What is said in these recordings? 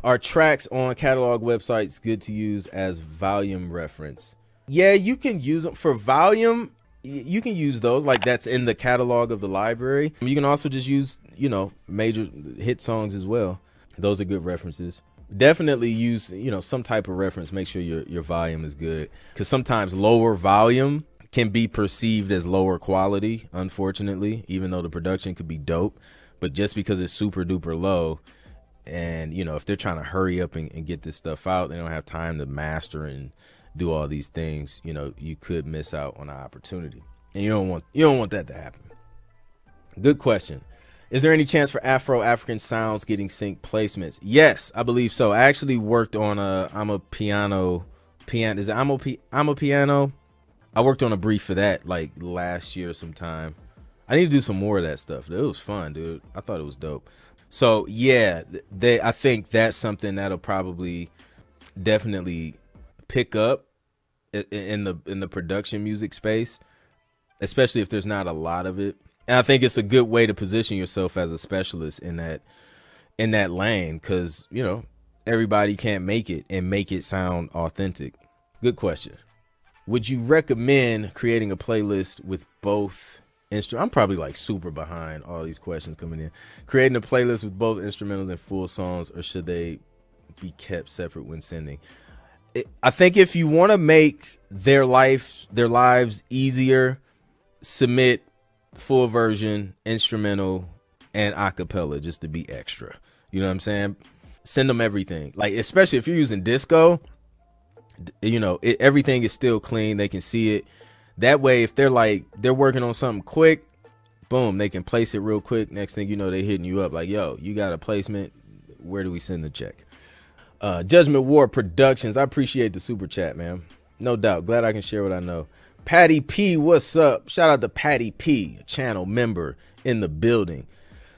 Are tracks on catalog websites good to use as volume reference? Yeah, you can use them for volume. You can use those, like that's in the catalog of the library. You can also just use, you know, major hit songs as well. Those are good references. Definitely use, you know, some type of reference. Make sure your volume is good, because sometimes lower volume can be perceived as lower quality, unfortunately, even though the production could be dope. But just because it's super duper low, and, you know, if they're trying to hurry up and get this stuff out, they don't have time to master and do all these things, you know, you could miss out on an opportunity. And you don't want that to happen. Good question. Is there any chance for Afro-African sounds getting sync placements? Yes, I believe so. I actually worked on Amapiano. Is it Amapiano? I worked on a brief for that like last year sometime. I need to do some more of that stuff. It was fun, dude. I thought it was dope. So yeah, I think that's something that'll probably definitely pick up in the production music space, especially if there's not a lot of it. And I think it's a good way to position yourself as a specialist in that lane, because, you know, everybody can't make it and make it sound authentic. Good question. Would you recommend creating a playlist with both instruments? I'm probably like super behind all these questions coming in. Creating a playlist with both instrumentals and full songs, or should they be kept separate when sending? I think if you want to make their lives easier, submit full version, instrumental, and acapella just to be extra. You know what I'm saying? Send them everything. Like, especially if you're using disco, you know, everything is still clean. They can see it. That way, if they're working on something quick, boom, they can place it real quick. Next thing you know, they're hitting you up like, yo, you got a placement. Where do we send the check? Judgment War Productions. I appreciate the super chat, man. No doubt. Glad I can share what I know. Patty P, what's up? Shout out to Patty P, a channel member in the building.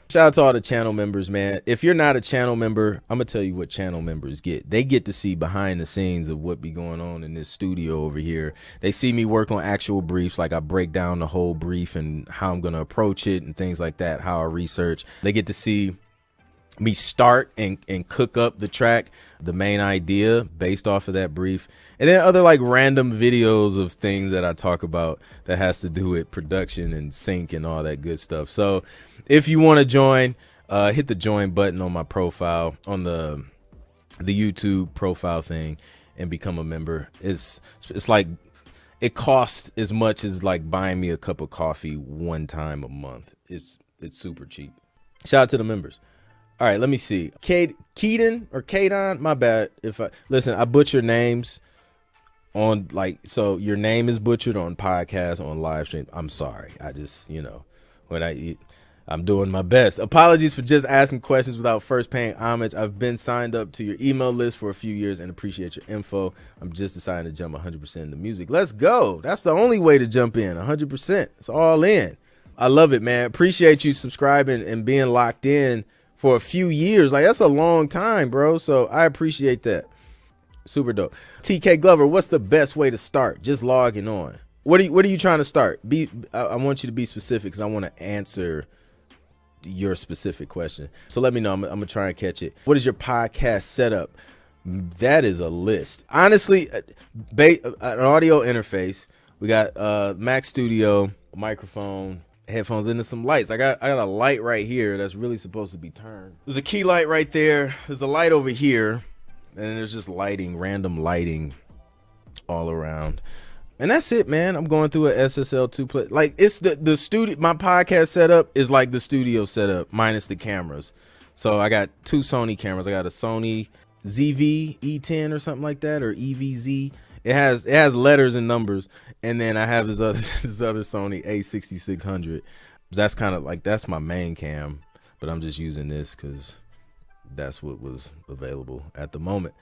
Shout out to all the channel members, man. If you're not a channel member, I'm going to tell you what channel members get. They get to see behind the scenes of what be going on in this studio over here. They see me work on actual briefs, like I break down the whole brief and how I'm going to approach it and things like that, how I research. They get to see me start and cook up the track, the main idea based off of that brief, and then other like random videos of things that I talk about that has to do with production and sync and all that good stuff. So if you want to join, hit the join button on my profile, on the YouTube profile thing, and become a member. It's like, it costs as much as like buying me a cup of coffee one time a month. It's super cheap. Shout out to the members. All right, let me see. Keaton or Kadon, my bad. Listen, I butcher names on, like, so your name is butchered on podcast, on live stream. I'm sorry. I just, you know, I'm doing my best. Apologies for just asking questions without first paying homage. I've been signed up to your email list for a few years and appreciate your info. I'm just deciding to jump 100% into music. Let's go. That's the only way to jump in, 100%. It's all in. I love it, man. Appreciate you subscribing and being locked in for a few years. Like, that's a long time, bro. So I appreciate that. Super dope. TK Glover, what's the best way to start? Just logging on. What are you trying to start? I want you to be specific, because I want to answer your specific question. So let me know. I'm gonna try and catch it. What is your podcast setup? That is a list. Honestly, an audio interface. We got Mac Studio, microphone, headphones, into some lights. I got a light right here that's really supposed to be turned. There's a key light right there. There's a light over here, and there's just lighting, random lighting all around. And that's it, man. I'm going through a SSL2 play. Like, it's the studio. My podcast setup is like the studio setup minus the cameras. So I got two Sony cameras. I got a Sony ZV E10 or something like that, or EVZ. It has letters and numbers, and then I have this other Sony A6600. That's kind of like, that's my main cam, but I'm just using this because that's what was available at the moment.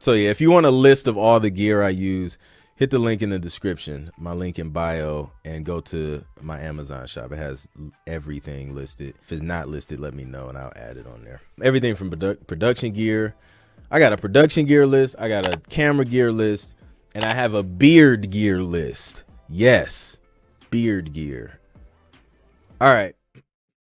So yeah, if you want a list of all the gear I use, hit the link in the description, my link in bio, and go to my Amazon shop. It has everything listed. If it's not listed, let me know and I'll add it on there. Everything from production gear. I got a production gear list. I got a camera gear list. And I have a beard gear list. Yes, beard gear. All right.